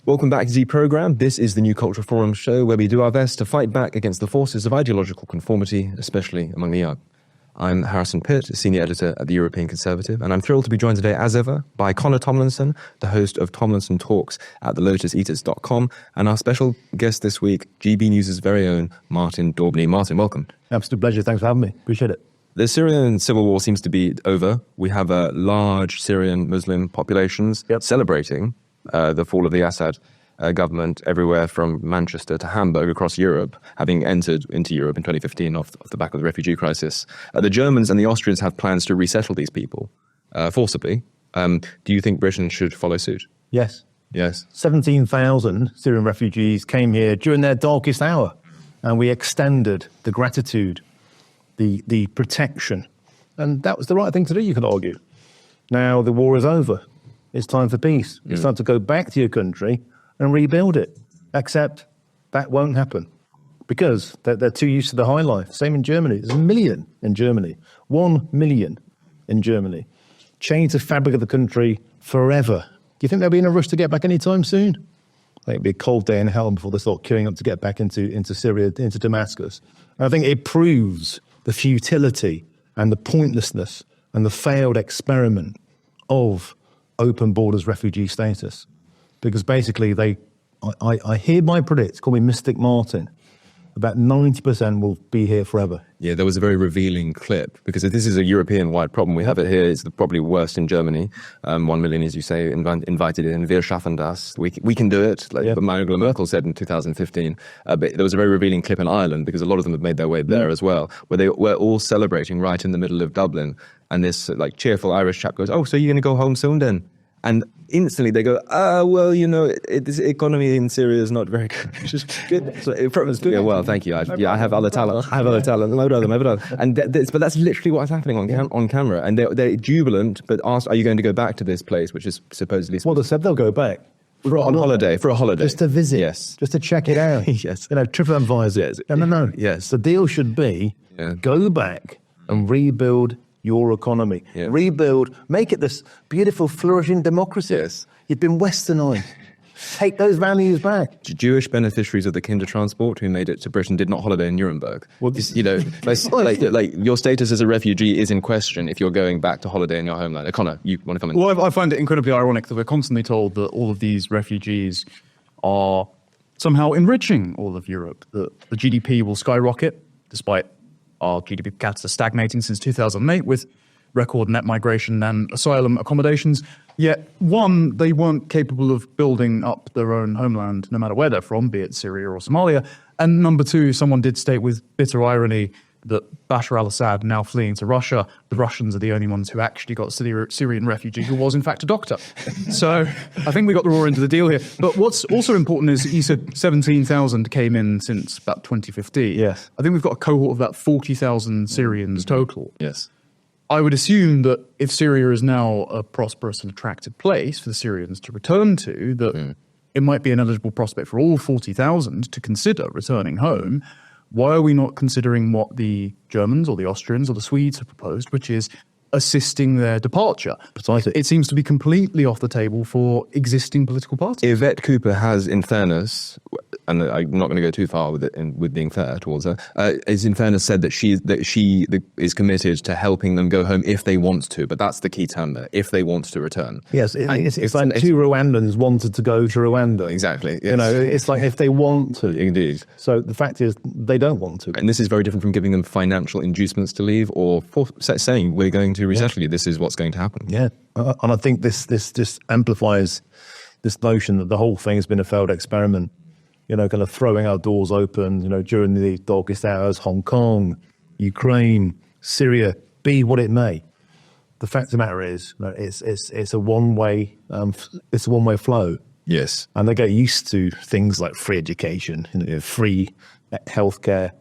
Welcome back to the programme. This is the New Culture Forum show where we do our best to fight back against the forces of ideological conformity, especially among the young. I'm Harrison Pitt, senior editor at the European Conservative, and I'm thrilled to be joined today, as ever, by Connor Tomlinson, the host of Tomlinson Talks at thelotuseaters.com, and our special guest this week, GB News' very own Martin Daubney. Martin, welcome. Absolute pleasure. Thanks for having me. Appreciate it. The Syrian civil war seems to be over. We have a large Syrian Muslim populations celebrating the fall of the Assad government everywhere from Manchester to Hamburg across Europe, having entered into Europe in 2015 off the back of the refugee crisis. The Germans and the Austrians have plans to resettle these people forcibly. Do you think Britain should follow suit? Yes. Yes. 17,000 Syrian refugees came here during their darkest hour, and we extended the gratitude, the protection, and that was the right thing to do, you could argue. Now the war is over. It's time for peace. It's time to go back to your country and rebuild it. Except that won't happen because they're too used to the high life. Same in Germany. There's 1 million in Germany. 1 million in Germany. Change the fabric of the country forever. Do you think they'll be in a rush to get back anytime soon? I think it'll be a cold day in hell before they start queuing up to get back into Syria, into Damascus. And I think it proves the futility and the pointlessness and the failed experiment of open borders refugee status. Because basically I hereby predict, call me Mystic Martin, about 90% will be here forever. Yeah, there was a very revealing clip, because this is a European-wide problem. We have it here. It's probably worst in Germany. 1 million, as you say, invited in. Wir schaffen das. We can do it, like Angela Merkel said in 2015. But there was a very revealing clip in Ireland, because a lot of them have made their way there as well, where they were all celebrating right in the middle of Dublin. And this like cheerful Irish chap goes, "Oh, so you're going to go home soon then?" And instantly they go, well, you know, this economy in Syria is not very good. So yeah, well, thank you. I have other talent. My brother. And but that's literally what's happening on camera. And they're jubilant, but asked, are you going to go back to this place, which is supposedly... Well, they said they'll go back. For a holiday. Just to visit. Yes. Just to check it out. Yes. You know, TripAdvisor. Yes. No. Yes. The deal should be go back and rebuild your economy. Yeah. Rebuild, make it this beautiful, flourishing democracy. Yes. You've been westernized. Take those values back. Jewish beneficiaries of the Kindertransport who made it to Britain did not holiday in Nuremberg. Well, you know, like your status as a refugee is in question if you're going back to holiday in your homeland. Connor, you want to come in? Well, I find it incredibly ironic that we're constantly told that all of these refugees are somehow enriching all of Europe, that the GDP will skyrocket, despite our GDP per capita stagnating since 2008 with record net migration and asylum accommodations. Yet, one, they weren't capable of building up their own homeland, no matter where they're from, be it Syria or Somalia. And number two, someone did state with bitter irony that Bashar al-Assad, now fleeing to Russia, the Russians are the only ones who actually got a Syrian refugee who was in fact a doctor. So I think we got the raw end of the deal here. But what's also important is you said 17,000 came in since about 2015. Yes. I think we've got a cohort of about 40,000 Syrians total. Yes. I would assume that if Syria is now a prosperous and attractive place for the Syrians to return to, that it might be an eligible prospect for all 40,000 to consider returning home. Why are we not considering what the Germans or the Austrians or the Swedes have proposed, which is assisting their departure? Precisely. It seems to be completely off the table for existing political parties. Yvette Cooper has, in fairness, and I'm not going to go too far with it, with being fair towards her, is in fairness said that she is committed to helping them go home if they want to. But that's the key term there, if they want to return. Yes, it's like two Rwandans wanted to go to Rwanda. Exactly. Yes. You know, it's like if they want to. Indeed. So the fact is they don't want to. And this is very different from giving them financial inducements to leave or saying we're going to resettle you. This is what's going to happen. Yeah. And I think this just amplifies this notion that the whole thing has been a failed experiment. You know, kind of throwing our doors open, you know, during the darkest hours, Hong Kong, Ukraine, Syria, be what it may. The fact of the matter is, you know, it's a one-way flow. Yes. And they get used to things like free education, you know, free healthcare,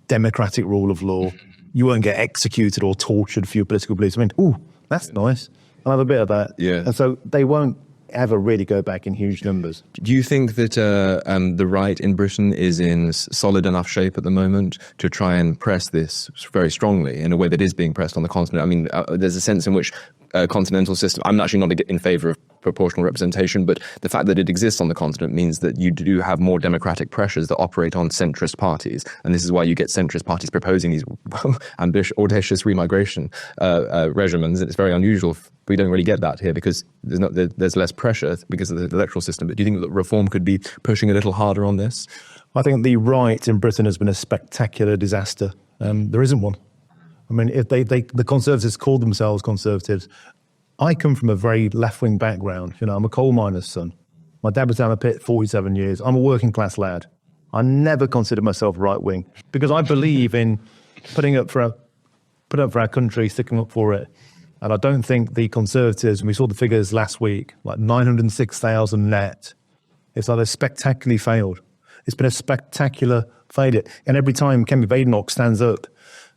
democratic rule of law. You won't get executed or tortured for your political beliefs. I mean, ooh, that's nice. I'll have a bit of that. Yeah. And so they won't ever really go back in huge numbers. Do you think that the right in Britain is in solid enough shape at the moment to try and press this very strongly in a way that is being pressed on the continent? I mean, there's a sense in which continental system, I'm actually not in favour of proportional representation, but the fact that it exists on the continent means that you do have more democratic pressures that operate on centrist parties. And this is why you get centrist parties proposing these audacious remigration regimens. It's very unusual. We don't really get that here because there's less pressure because of the electoral system. But do you think that reform could be pushing a little harder on this? I think the right in Britain has been a spectacular disaster. There isn't one. I mean, if the Conservatives call themselves Conservatives, I come from a very left-wing background. You know, I'm a coal miner's son. My dad was down at Pitt 47 years. I'm a working class lad. I never considered myself right-wing because I believe in putting up for our country, sticking up for it. And I don't think the Conservatives, and we saw the figures last week, like 906,000 net, it's like they've spectacularly failed. It's been a spectacular failure. And every time Kemi Badenoch stands up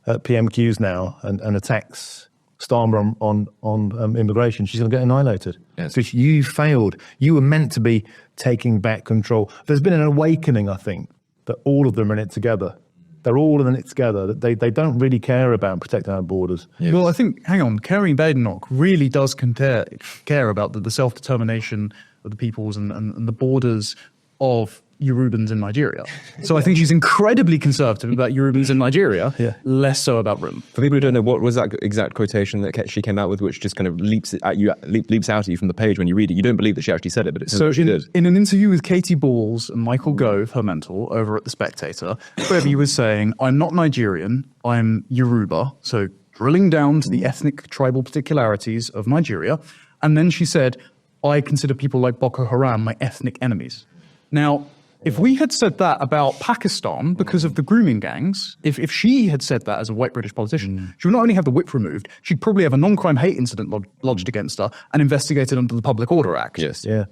at PMQs now and attacks Starmer on immigration, she's going to get annihilated. Yes. Because you failed. You were meant to be taking back control. There's been an awakening, I think, that all of them are in it together. They're all in it together. They don't really care about protecting our borders. Yeah. Well, I think, hang on, Kemi Badenoch really does care about the self-determination of the peoples and the borders of Yorubans in Nigeria. So I think she's incredibly conservative about Yorubans in Nigeria, less so about Britain. For people who don't know, what was that exact quotation that she came out with, which just kind of leaps out at you from the page when you read it? You don't believe that she actually said it, but it's so she did. In an interview with Katie Balls and Michael Gove, her mentor, over at The Spectator, Kwebi was saying, I'm not Nigerian, I'm Yoruba, so drilling down to the ethnic tribal particularities of Nigeria. And then she said, I consider people like Boko Haram my ethnic enemies. Now, if we had said that about Pakistan because of the grooming gangs, if she had said that as a white British politician, she would not only have the whip removed, she'd probably have a non-crime hate incident lodged against her and investigated under the Public Order Act. Yes. Yeah.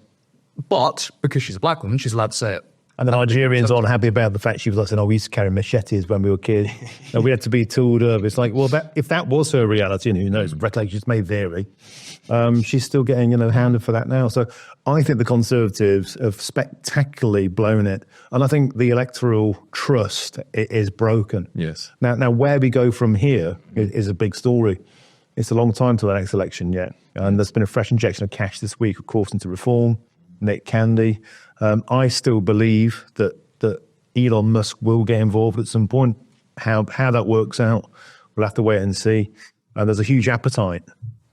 But because she's a black woman, she's allowed to say it. And the Nigerians aren't happy about the fact she was like saying, we used to carry machetes when we were kids. And we had to be tooled up. It's like, well, if that was her reality, and who knows, recollections may vary, she's still getting, hounded for that now. So I think the Conservatives have spectacularly blown it. And I think the electoral trust is broken. Yes. Now where we go from here is a big story. It's a long time to the next election yet. And there's been a fresh injection of cash this week, of course, into reform. Nick Candy. I still believe that Elon Musk will get involved at some point. How that works out, we'll have to wait and see. There's a huge appetite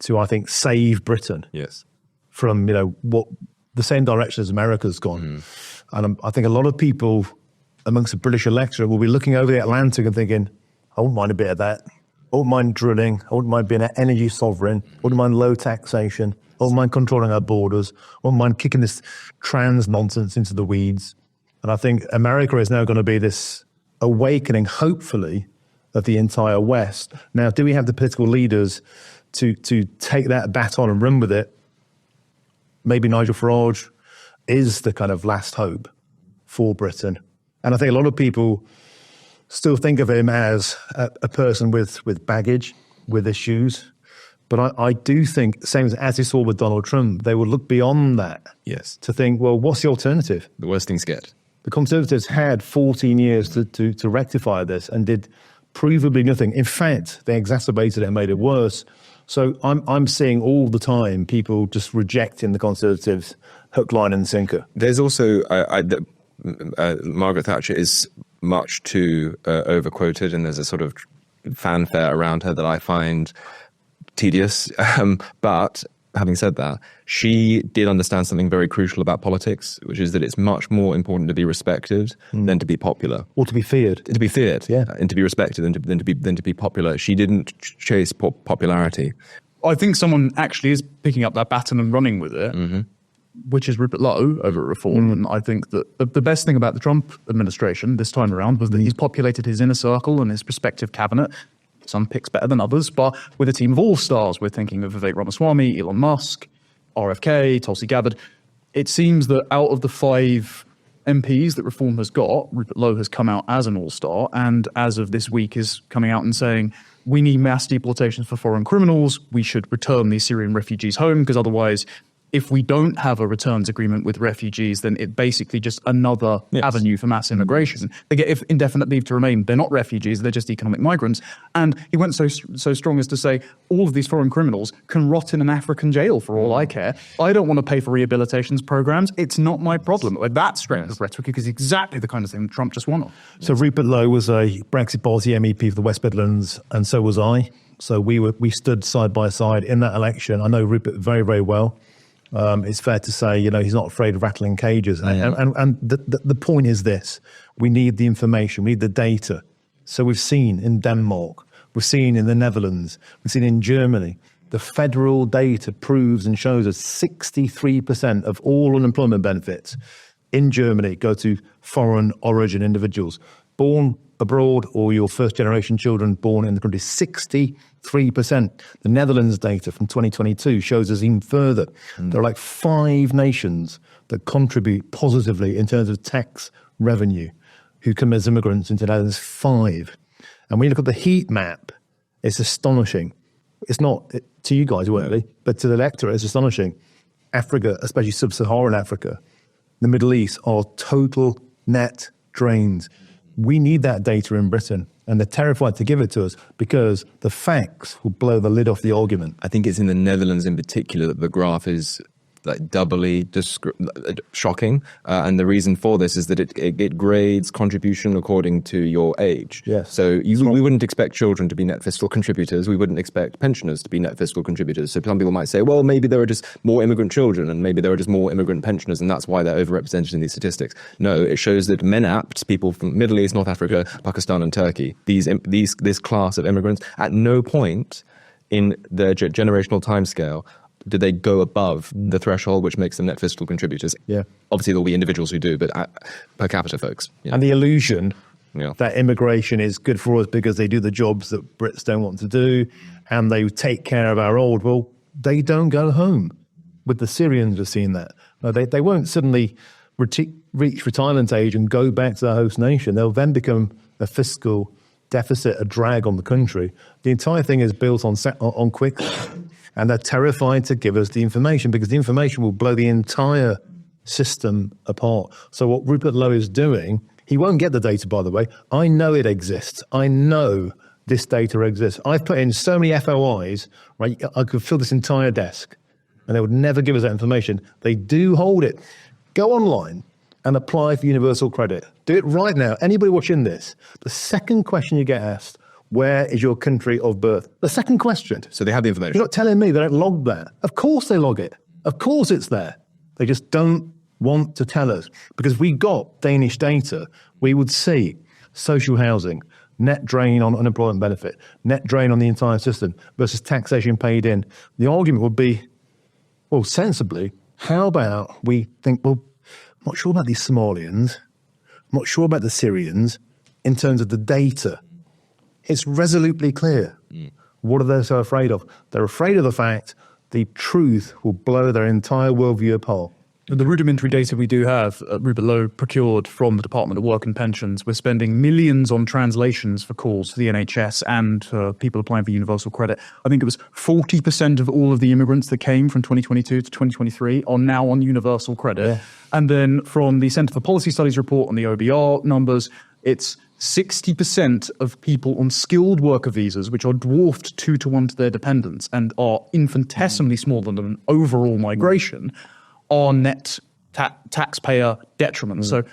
to, I think, save Britain. Yes. From what the same direction as America's gone. And I think a lot of people amongst the British electorate will be looking over the Atlantic and thinking, I wouldn't mind a bit of that. I wouldn't mind drilling. I wouldn't mind being an energy sovereign. I wouldn't mind low taxation. I wouldn't mind controlling our borders. I wouldn't mind kicking this trans nonsense into the weeds. And I think America is now going to be this awakening, hopefully, of the entire West. Now, do we have the political leaders to take that baton and run with it? Maybe Nigel Farage is the kind of last hope for Britain. And I think a lot of people still think of him as a person with baggage, with issues. But I do think, same as we saw with Donald Trump, they will look beyond that. Yes. To think, well, what's the alternative? The worst things get. The Conservatives had 14 years to rectify this and did provably nothing. In fact, they exacerbated it and made it worse. So I'm seeing all the time people just rejecting the Conservatives hook, line and sinker. There's also, Margaret Thatcher is much too overquoted, and there's a sort of fanfare around her that I find tedious. But having said that, she did understand something very crucial about politics, which is that it's much more important to be respected than to be popular. Or to be feared. To be feared, yeah. And to be respected than to be popular. She didn't chase popularity. I think someone actually is picking up that baton and running with it, which is Rupert Lowe over at Reform. And I think that the best thing about the Trump administration this time around was that he's populated his inner circle and his prospective cabinet. Some picks better than others, but with a team of all-stars. We're thinking of Vivek Ramaswamy, Elon Musk, RFK, Tulsi Gabbard. It seems that out of the 5 MPs that Reform has got, Rupert Lowe has come out as an all-star, and as of this week is coming out and saying, we need mass deportations for foreign criminals. We should return these Syrian refugees home, because otherwise if we don't have a returns agreement with refugees, then it basically just another avenue for mass immigration. They get indefinite leave to remain. They're not refugees, they're just economic migrants. And he went so strong as to say, all of these foreign criminals can rot in an African jail for all I care. I don't want to pay for rehabilitations programs. It's not my problem. That strength of rhetoric is exactly the kind of thing that Trump just won on. So Rupert Lowe was a Brexit Party MEP for the West Midlands, and so was I. So we stood side by side in that election. I know Rupert very, very well. It's fair to say, he's not afraid of rattling cages. And the point is this: we need the information, we need the data. So we've seen in Denmark, we've seen in the Netherlands, we've seen in Germany, the federal data proves and shows us 63% of all unemployment benefits in Germany go to foreign origin individuals, born abroad or your first generation children born in the country. 63%. The Netherlands data from 2022 shows us even further. There are like 5 nations that contribute positively in terms of tax revenue who come as immigrants into that. There's 5. And when you look at the heat map, it's astonishing. It's not to you guys, really, but to the electorate, it's astonishing. Africa, especially sub-Saharan Africa, the Middle East, are total net drains. We need that data in Britain, and they're terrified to give it to us because the facts will blow the lid off the argument. I think it's in the Netherlands in particular that the graph is like doubly shocking. And the reason for this is that it grades contribution according to your age. Yes. So we wouldn't expect children to be net fiscal contributors. We wouldn't expect pensioners to be net fiscal contributors. So some people might say, well, maybe there are just more immigrant children and maybe there are just more immigrant pensioners and that's why they're overrepresented in these statistics. No, it shows that MENAPT, people from Middle East, North Africa, Pakistan and Turkey, this class of immigrants, at no point in their generational timescale did they go above the threshold which makes them net fiscal contributors. Yeah. Obviously, there'll be individuals who do, but per capita folks. Yeah. And the illusion that immigration is good for us because they do the jobs that Brits don't want to do and they take care of our old. Well, they don't go home. With the Syrians, we've seen that. No, they won't suddenly reach retirement age and go back to their host nation. They'll then become a fiscal deficit, a drag on the country. The entire thing is built on quick. And they're terrified to give us the information because the information will blow the entire system apart. So what Rupert Lowe is doing, he won't get the data, by the way. I know it exists. I know this data exists. I've put in so many FOIs, right? I could fill this entire desk and they would never give us that information. They do hold it. Go online and apply for universal credit. Do it right now. Anybody watching this, the second question you get asked, where is your country of birth? The second question. So they have the information. You're not telling me they don't log that. Of course they log it. Of course it's there. They just don't want to tell us. Because if we got Danish data, we would see social housing, net drain on unemployment benefit, net drain on the entire system versus taxation paid in. The argument would be, well, sensibly, how about we think, well, I'm not sure about these Somalians, I'm not sure about the Syrians in terms of the data. It's resolutely clear. What are they so afraid of? They're afraid of the fact the truth will blow their entire worldview apart. The rudimentary data we do have, Rupert Lowe procured from the Department of Work and Pensions. We're spending millions on translations for calls for the NHS and for people applying for universal credit. I think it was 40% of all of the immigrants that came from 2022 to 2023 are now on universal credit. Yeah. And then from the Centre for Policy Studies report on the OBR numbers, it's 60% of people on skilled worker visas, which are dwarfed 2-to-1 to their dependents and are infinitesimally smaller than overall migration, are net taxpayer detriment. So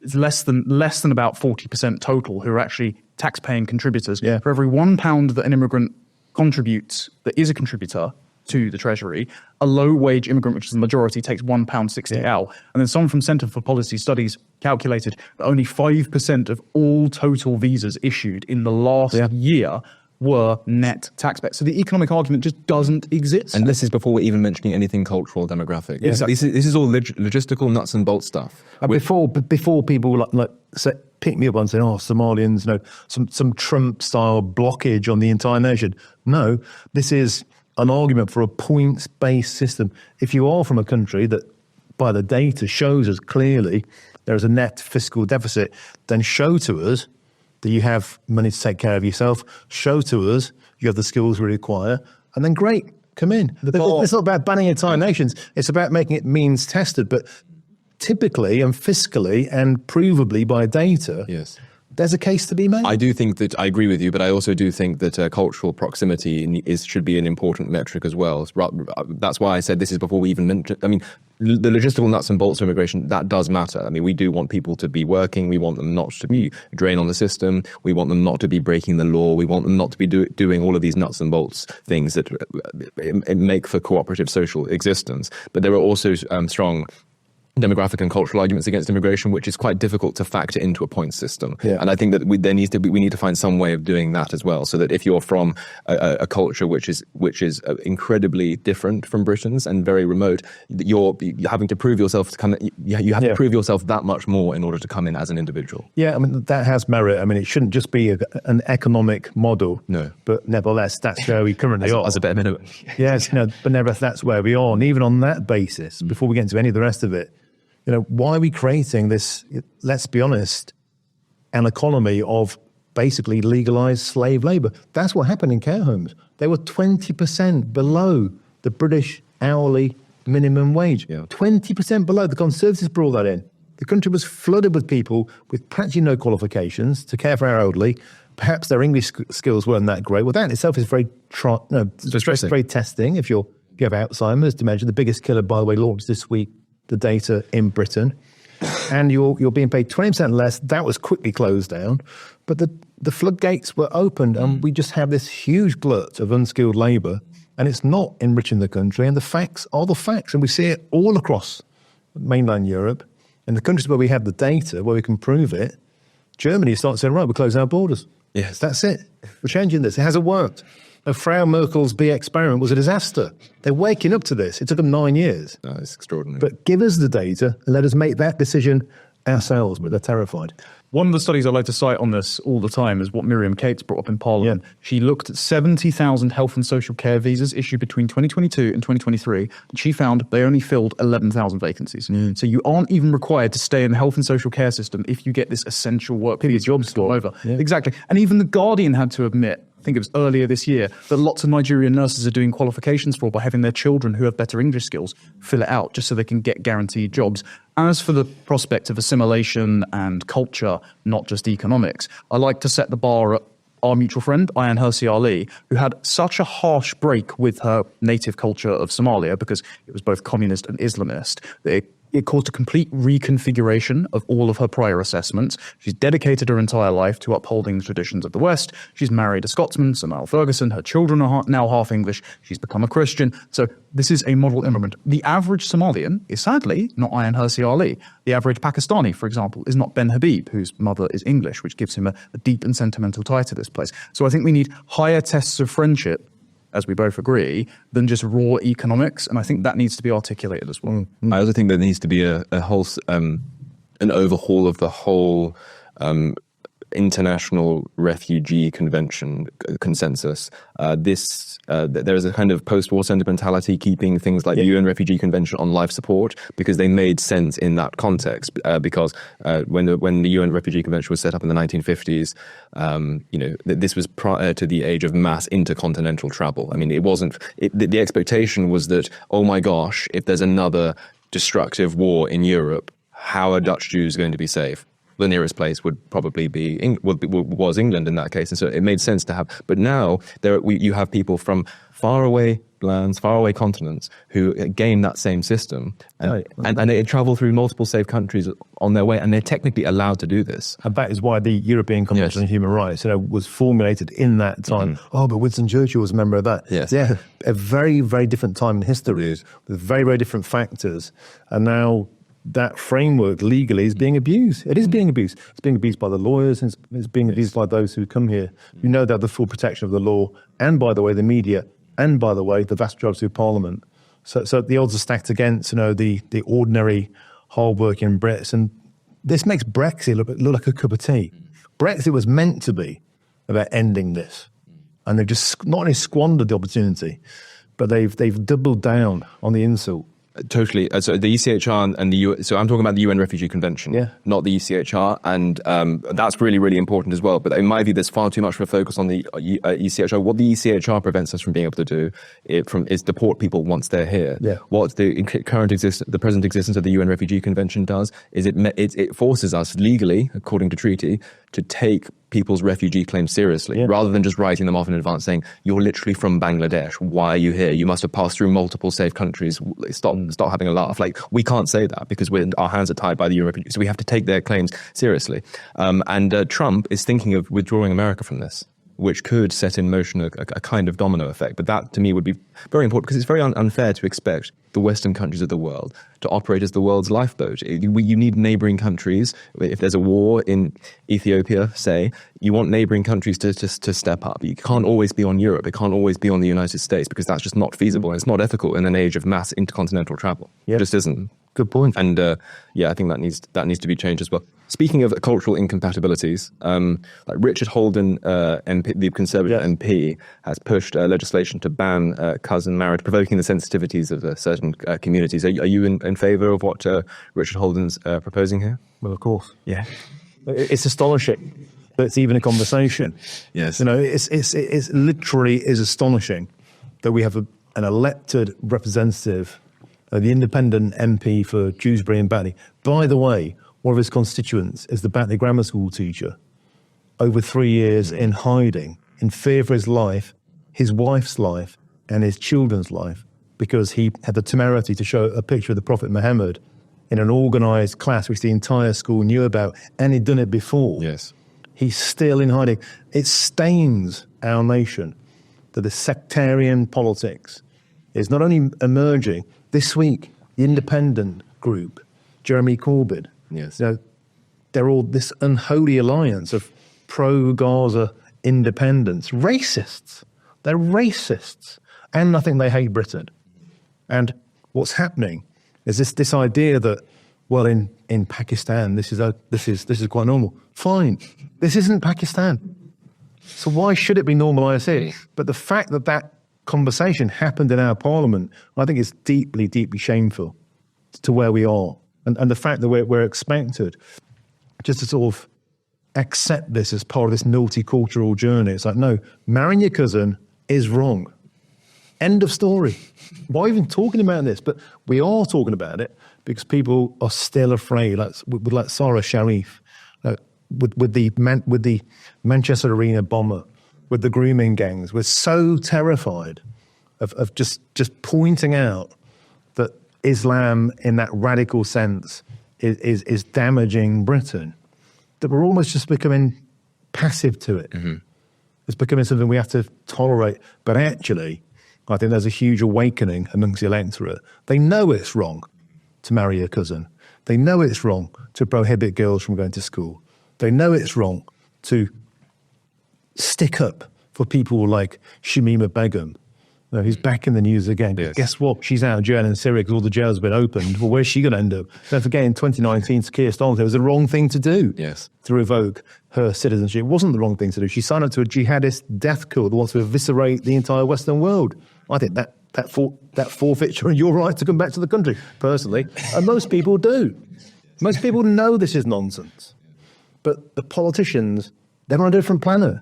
it's less than about 40% total who are actually tax-paying contributors. Yeah. For every £1 that an immigrant contributes, that is a contributor to the Treasury, a low-wage immigrant, which is the majority, takes £1.60 out. And then someone from Centre for Policy Studies calculated that only 5% of all total visas issued in the last year were net taxpayers. So the economic argument just doesn't exist. And this is before we're even mentioning anything cultural or demographic. Yeah. This is all logistical nuts and bolts stuff. Before people like pick me up and say, oh, Somalians, some Trump-style blockage on the entire nation. No, this is an argument for a points-based system. If you are from a country that, by the data, shows us clearly there is a net fiscal deficit, then show to us that you have money to take care of yourself, show to us you have the skills we require, and then great, come in. It's not about banning entire nations. It's about making it means tested. But typically and fiscally and provably by data, Yes. there's a case to be made. I do think that I agree with you, but I also do think that cultural proximity should be an important metric as well. That's why I said this is before we even mentioned. I mean, the logistical nuts and bolts of immigration, that does matter. I mean, we do want people to be working. We want them not to be a drain on the system. We want them not to be breaking the law. We want them not to be doing all of these nuts and bolts things that make for cooperative social existence. But there are also strong demographic and cultural arguments against immigration, which is quite difficult to factor into a point system. Yeah. And I think that we need to find some way of doing that as well, so that if you're from a culture which is incredibly different from Britain's and very remote, you're having to prove yourself to come. You have to prove yourself that much more in order to come in as an individual. Yeah, I mean, that has merit. I mean, it shouldn't just be an economic model. No. But nevertheless, that's where we currently are. As a better minimum. Yes, but nevertheless, that's where we are. And even on that basis, before we get into any of the rest of it, why are we creating this, let's be honest, an economy of basically legalized slave labor? That's what happened in care homes. They were 20% below the British hourly minimum wage. Yeah. 20% below. The Conservatives brought that in. The country was flooded with people with practically no qualifications to care for our elderly. Perhaps their English skills weren't that great. Well, that in itself is very very testing. If you have Alzheimer's, dementia, the biggest killer, by the way, launched this week, the data in Britain, and you're being paid 20% less. That was quickly closed down, but the floodgates were opened, and we just have this huge glut of unskilled labour, and it's not enriching the country. And the facts are the facts, and we see it all across mainland Europe, and the countries where we have the data, where we can prove it. Germany starts saying, right, we're closing our borders. Yes, that's it. We're changing this. It hasn't worked. Frau Merkel's bee experiment was a disaster. They're waking up to this. It took them 9 years. No, it's extraordinary. But give us the data and let us make that decision ourselves, but they're terrified. One of the studies I like to cite on this all the time is what Miriam Cates brought up in Parliament. Yeah. She looked at 70,000 health and social care visas issued between 2022 and 2023, and she found they only filled 11,000 vacancies. So you aren't even required to stay in the health and social care system if you get this essential work visa jobs to come over. Yeah. Exactly. And even The Guardian had to admit, I think it was earlier this year, that lots of Nigerian nurses are doing qualifications for by having their children who have better English skills fill it out just so they can get guaranteed jobs. As for the prospect of assimilation and culture, not just economics, I like to set the bar at our mutual friend, Ayaan Hirsi Ali, who had such a harsh break with her native culture of Somalia because it was both communist and Islamist that it caused a complete reconfiguration of all of her prior assessments. She's dedicated her entire life to upholding the traditions of the West. She's married a Scotsman, Sir Niall Ferguson. Her children are now half English. She's become a Christian. So this is a model immigrant. The average Somalian is sadly not Ayaan Hirsi Ali. The average Pakistani, for example, is not Ben Habib, whose mother is English, which gives him a deep and sentimental tie to this place. So I think we need higher tests of friendship, as we both agree, than just raw economics. And I think that needs to be articulated as well. I also think there needs to be a whole, an overhaul of the whole international refugee convention consensus. There is a kind of post-war sentimentality keeping things like the UN Refugee Convention on life support because they made sense in that context. Because when the UN Refugee Convention was set up in the 1950s, this was prior to the age of mass intercontinental travel. I mean, it wasn't. The expectation was that, oh my gosh, if there's another destructive war in Europe, how are Dutch Jews going to be safe? The nearest place would probably was England in that case, and so it made sense to have. But now you have people from faraway lands, faraway continents who gain that same system, and they travel through multiple safe countries on their way, and they're technically allowed to do this. And that is why the European Convention on Human Rights, was formulated in that time. Oh, but Winston Churchill was a member of that. Yes. Yeah, a very, very different time in history with very, very different factors, and now that framework legally is being abused. It is being abused. It's being abused by the lawyers, and it's being abused by those who come here. You know they have the full protection of the law, and by the way, the media, and by the way, the vast majority of Parliament. So the odds are stacked against, the ordinary, hard-working Brits, and this makes Brexit look like a cup of tea. Brexit was meant to be about ending this, and they've just not only squandered the opportunity, but they've doubled down on the insult. Totally. So the ECHR and the so I'm talking about the UN Refugee Convention, Yeah. not the ECHR, and that's really, really important as well. But in my view, there's far too much of a focus on the ECHR. What the ECHR prevents us from being able to do is deport people once they're here. Yeah. What the present existence of the UN Refugee Convention does is it forces us legally, according to treaty, to take people's refugee claims seriously, rather than just writing them off in advance saying, you're literally from Bangladesh, why are you here? You must have passed through multiple safe countries. Stop having a laugh. Like, we can't say that because our hands are tied by the UN Refugee. So we have to take their claims seriously. And Trump is thinking of withdrawing America from this, which could set in motion a kind of domino effect. But that, to me, would be very important because it's very unfair to expect the Western countries of the world to operate as the world's lifeboat. You need neighboring countries. If there's a war in Ethiopia, say, you want neighboring countries to step up. You can't always be on Europe. It can't always be on the United States because that's just not feasible and it's not ethical in an age of mass intercontinental travel. It just isn't. Good point. And I think that needs to be changed as well. Speaking of cultural incompatibilities, like Richard Holden, MP, the Conservative MP, has pushed legislation to ban cousin marriage, provoking the sensitivities of certain communities. Are you in favour of what Richard Holden's proposing here? Well, of course. Yeah. It's astonishing that it's even a conversation. Yes. You know, it's literally is astonishing that we have an elected representative, the independent MP for Dewsbury and Batley. By the way, one of his constituents is the Batley Grammar School teacher, over 3 years in hiding, in fear for his life, his wife's life, and his children's life, because he had the temerity to show a picture of the Prophet Muhammad in an organised class which the entire school knew about, and he'd done it before. Yes. He's still in hiding. It stains our nation that the sectarian politics is not only emerging. This week, the independent group, Jeremy Corbyn, Yes. you know, they're all this unholy alliance of pro-Gaza independents, racists. They're racists. And I think they hate Britain. And what's happening is this idea that, well, in Pakistan, this is quite normal. Fine. This isn't Pakistan. So why should it be normalised here? But the fact that conversation happened in our parliament, I think is deeply, deeply shameful to where we are. And the fact that we're expected just to sort of accept this as part of this multicultural journey. It's like, no, marrying your cousin is wrong. End of story. Why even talking about this? But we are talking about it because people are still afraid, like Sarah Sharif, with the Manchester Arena bomber, with the grooming gangs. We're so terrified of just pointing out that Islam, in that radical sense, is damaging Britain, that we're almost just becoming passive to it. Mm-hmm. It's becoming something we have to tolerate. But actually, I think there's a huge awakening amongst the electorate. They know it's wrong to marry a cousin. They know it's wrong to prohibit girls from going to school. They know it's wrong to stick up for people like Shamima Begum, who's back in the news again. Yes. Guess what? She's out of jail in Syria because all the jails have been opened. Well, where's she going to end up? Don't forget, in 2019, Keir Starmer, it was the wrong thing to do. Yes. To revoke her citizenship. It wasn't the wrong thing to do. She signed up to a jihadist death cult that wants to eviscerate the entire Western world. I think that forfeiture your right to come back to the country, personally. And most people do. Most people know this is nonsense. But the politicians, they're on a different planet.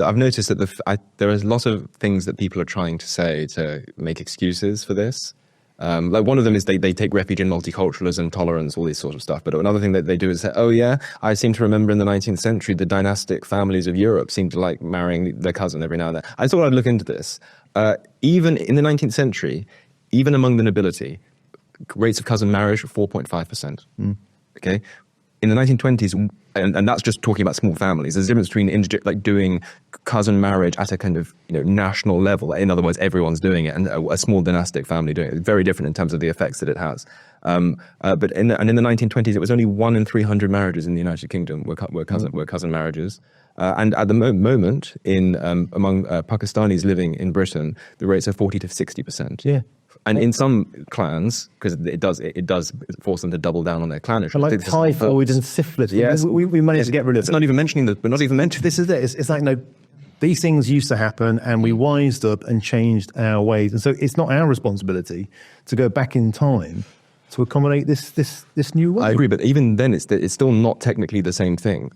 I've noticed that there are lots of things that people are trying to say to make excuses for this. Like one of them is they take refuge in multiculturalism, tolerance, all this sort of stuff. But another thing that they do is say, oh yeah, I seem to remember in the 19th century, the dynastic families of Europe seemed to like marrying their cousin every now and then. I thought I'd look into this. Even in the 19th century, even among the nobility, rates of cousin marriage were 4.5%. Okay? In the 1920s, and that's just talking about small families, there's a difference between doing cousin marriage at a kind of national level. In other words, everyone's doing it, and a small dynastic family doing it. It's very different in terms of the effects that it has. But in the 1920s, it was only 1 in 300 marriages in the United Kingdom were cousin marriages. And at the moment, among Pakistanis living in Britain, the rates are 40 to 60%. Yeah. And in some clans, because it does force them to double down on their clannishness. Like typhoid and syphilis. Yes. We managed to get rid of it. It's not even mentioning that. We're not even mentioning. This is it. It's like, no, these things used to happen, and we wised up and changed our ways. And so it's not our responsibility to go back in time to accommodate this new way. I agree, but even then, it's still not technically the same thing.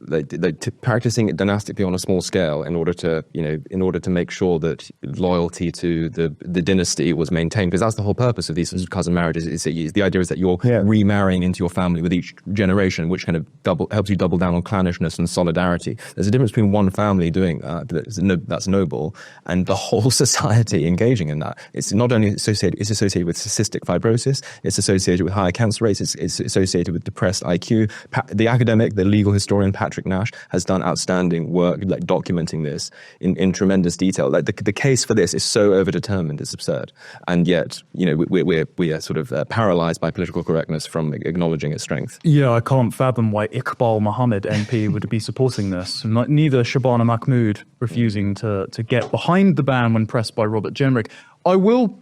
Practicing it dynastically on a small scale in order to make sure that loyalty to the dynasty was maintained, because that's the whole purpose of these cousin marriages. Is the idea is that you're remarrying into your family with each generation, which kind of helps you double down on clannishness and solidarity. There's a difference between one family doing that's noble, and the whole society engaging in that. It's not only associated with cystic fibrosis. It's associated with higher cancer rates. It's associated with depressed IQ. The legal historian Patrick Nash has done outstanding work documenting this in tremendous detail. The case for this is so overdetermined, it's absurd. And yet, we are sort of paralyzed by political correctness from acknowledging its strength. Yeah, I can't fathom why Iqbal Muhammad MP would be supporting this. Neither Shabana Mahmood refusing to get behind the ban when pressed by Robert Jenrick. I will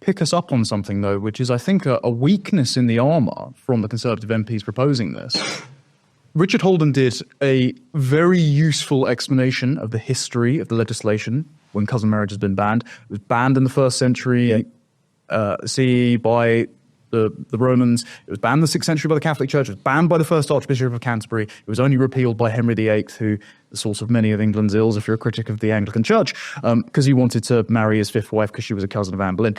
pick us up on something, though, which is, I think, a weakness in the armour from the Conservative MPs proposing this. Richard Holden did a very useful explanation of the history of the legislation when cousin marriage has been banned. It was banned in the 1st century CE by the Romans. It was banned in the 6th century by the Catholic Church. It was banned by the first Archbishop of Canterbury. It was only repealed by Henry VIII, who the source of many of England's ills, if you're a critic of the Anglican Church, because he wanted to marry his 5th wife because she was a cousin of Anne Boleyn.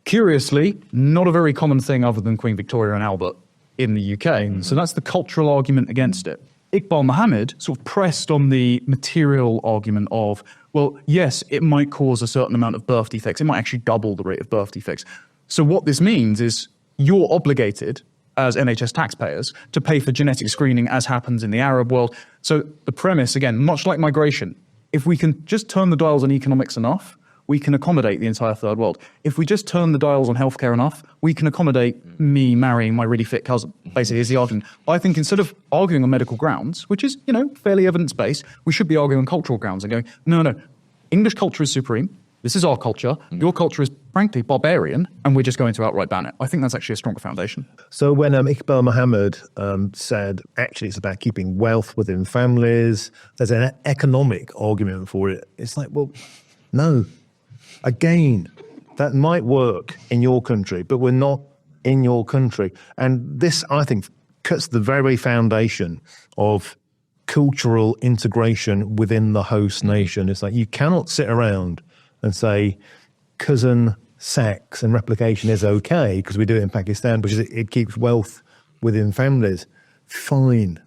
Curiously, not a very common thing other than Queen Victoria and Albert in the UK. So that's the cultural argument against it. Iqbal Muhammad sort of pressed on the material argument of, well, yes, it might cause a certain amount of birth defects. It might actually double the rate of birth defects. So what this means is you're obligated as NHS taxpayers to pay for genetic screening, as happens in the Arab world. So the premise, again, much like migration, if we can just turn the dials on economics enough, we can accommodate the entire third world. If we just turn the dials on healthcare enough, we can accommodate me marrying my really fit cousin. Basically, is the argument. I think instead of arguing on medical grounds, which is, fairly evidence-based, we should be arguing on cultural grounds and going, no, English culture is supreme. This is our culture. Your culture is, frankly, barbarian, and we're just going to outright ban it. I think that's actually a stronger foundation. So when Iqbal Muhammad said, actually, it's about keeping wealth within families, there's an economic argument for it. It's like, well, no. Again, that might work in your country, but we're not in your country. And this, I think, cuts the very foundation of cultural integration within the host nation. It's like you cannot sit around and say cousin sex and replication is okay because we do it in Pakistan, because it keeps wealth within families. Fine,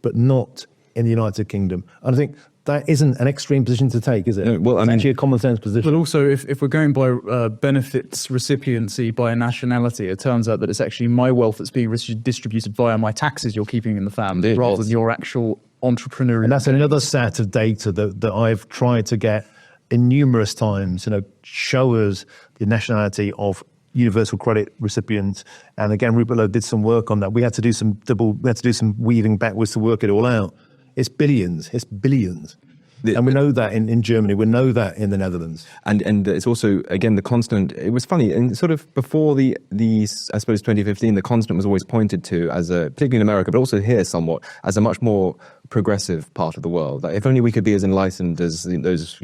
but not in the United Kingdom. And I think that isn't an extreme position to take, is it? No, well, it's actually a common sense position. But also, if we're going by benefits recipiency by a nationality, it turns out that it's actually my wealth that's being distributed via my taxes you're keeping in the family, rather than your actual entrepreneurial. And that's another set of data that I've tried to get in numerous times, show us the nationality of universal credit recipients. And again, Rupert Lowe did some work on that. We had to do some weaving backwards to work it all out. It's billions. It's billions. And we know that in Germany. We know that in the Netherlands. And it's also, again, the constant. It was funny, and sort of before the I suppose 2015, the constant was always pointed to as particularly in America, but also here somewhat, as a much more progressive part of the world. Like if only we could be as enlightened as those,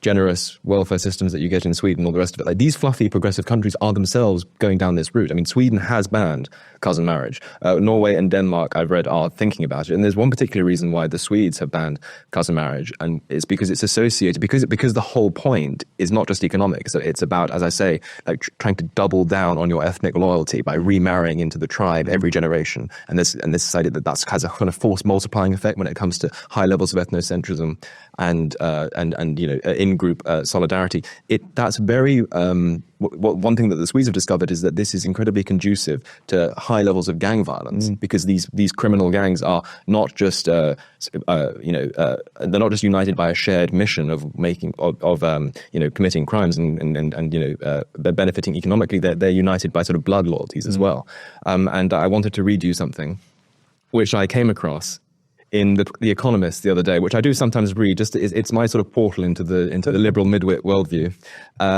generous welfare systems that you get in Sweden and all the rest of it. Like these fluffy progressive countries are themselves going down this route. I mean, Sweden has banned cousin marriage. Norway and Denmark, I've read, are thinking about it. And there's one particular reason why the Swedes have banned cousin marriage, and it's because it's associated, because the whole point is not just economic. So it's about, as I say, like trying to double down on your ethnic loyalty by remarrying into the tribe every generation. And this decided that has a kind of force multiplying effect when it comes to high levels of ethnocentrism and in-group solidarity. That's very one thing that the Swedes have discovered is that this is incredibly conducive to high levels of gang violence, because these criminal gangs are not just they're not just united by a shared mission of committing crimes and benefiting economically. They're united by sort of blood loyalties as well. And I wanted to read you something which I came across in the Economist the other day, which I do sometimes read. It's my sort of portal into the liberal midwit worldview,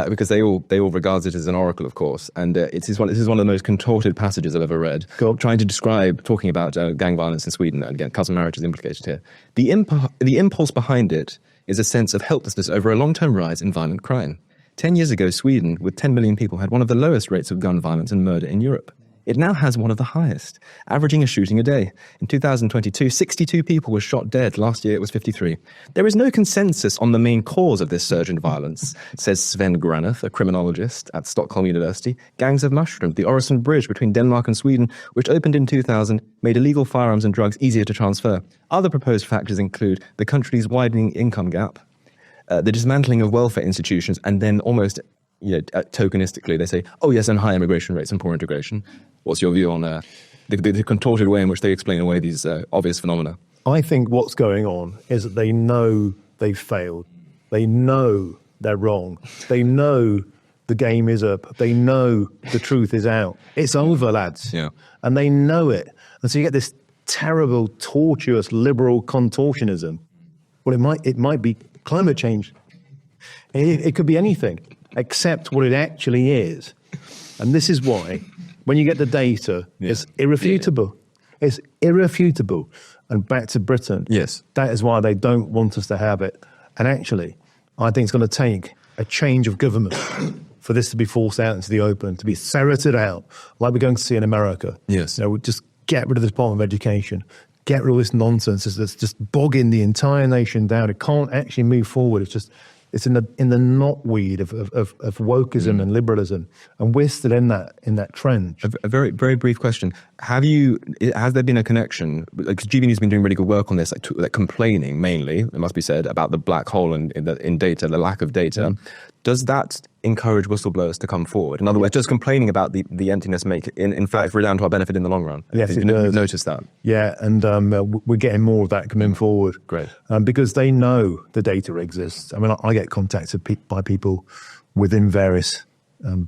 because they all regard it as an oracle, of course. And this is one of the most contorted passages I've ever read, talking about gang violence in Sweden. And again, cousin marriage is implicated here. The impulse behind it is a sense of helplessness over a long-term rise in violent crime. 10 years ago, Sweden, with 10 million people, had one of the lowest rates of gun violence and murder in Europe. It now has one of the highest, averaging a shooting a day. In 2022, 62 people were shot dead. Last year, it was 53. There is no consensus on the main cause of this surge in violence, says Sven Granath, a criminologist at Stockholm University. Gangs have mushroomed. The Öresund Bridge between Denmark and Sweden, which opened in 2000, made illegal firearms and drugs easier to transfer. Other proposed factors include the country's widening income gap, the dismantling of welfare institutions, and then almost tokenistically, they say, oh yes, and high immigration rates and poor integration. What's your view on the contorted way in which they explain away these obvious phenomena? I think what's going on is that they know they've failed. They know they're wrong. They know the game is up. They know the truth is out. It's over, lads. Yeah. And they know it. And so you get this terrible, tortuous, liberal contortionism. Well, it might be climate change. It could be anything except what it actually is. And this is why, when you get the data, it's irrefutable. It's irrefutable. And back to Britain. Yes. That is why they don't want us to have it. And actually, I think it's going to take a change of government for this to be forced out into the open, to be ferreted out, like we're going to see in America. Yes. We just get rid of the Department of Education, get rid of all this nonsense that's just bogging the entire nation down. It can't actually move forward. It's in the knotweed of wokeism and liberalism, and we're still in that trend. A very, very brief question: has there been a connection? Because GBN has been doing really good work on this, like complaining mainly, it must be said, about the black hole in data, the lack of data. Does that encourage whistleblowers to come forward? In other words, just complaining about the emptiness make in fact redound to our benefit in the long run. Yes, You've noticed that. Yeah, and we're getting more of that coming forward. Great. Because they know the data exists. I mean, I get contacted by people within various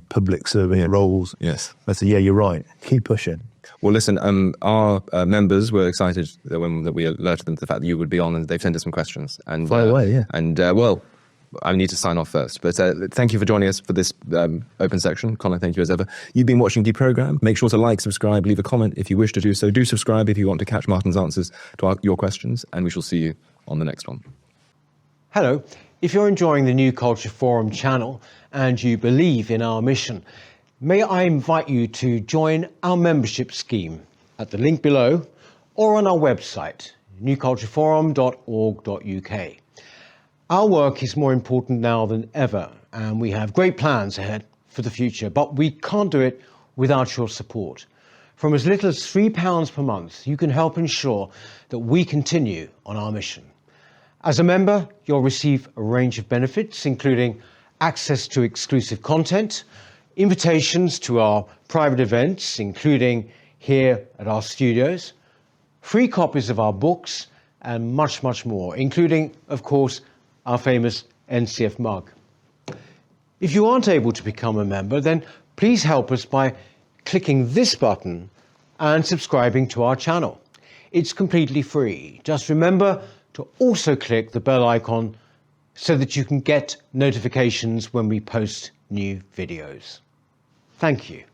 public service roles. Yes. I say, yeah, you're right. Keep pushing. Well, listen, our members were excited that we alerted them to the fact that you would be on, and they've sent us some questions. And Fly away, yeah. And well, I need to sign off first. But thank you for joining us for this open section. Colin, thank you as ever. You've been watching Deprogram. Make sure to like, subscribe, leave a comment if you wish to do so. Do subscribe if you want to catch Martin's answers to your questions, and we shall see you on the next one. Hello. If you're enjoying the New Culture Forum channel and you believe in our mission, may I invite you to join our membership scheme at the link below or on our website, newcultureforum.org.uk. Our work is more important now than ever, and we have great plans ahead for the future, but we can't do it without your support. From as little as £3 per month, you can help ensure that we continue on our mission. As a member, you'll receive a range of benefits, including access to exclusive content, invitations to our private events, including here at our studios, free copies of our books, and much, much more, including, of course, our famous NCF mug. If you aren't able to become a member, then please help us by clicking this button and subscribing to our channel. It's completely free. Just remember to also click the bell icon so that you can get notifications when we post new videos. Thank you.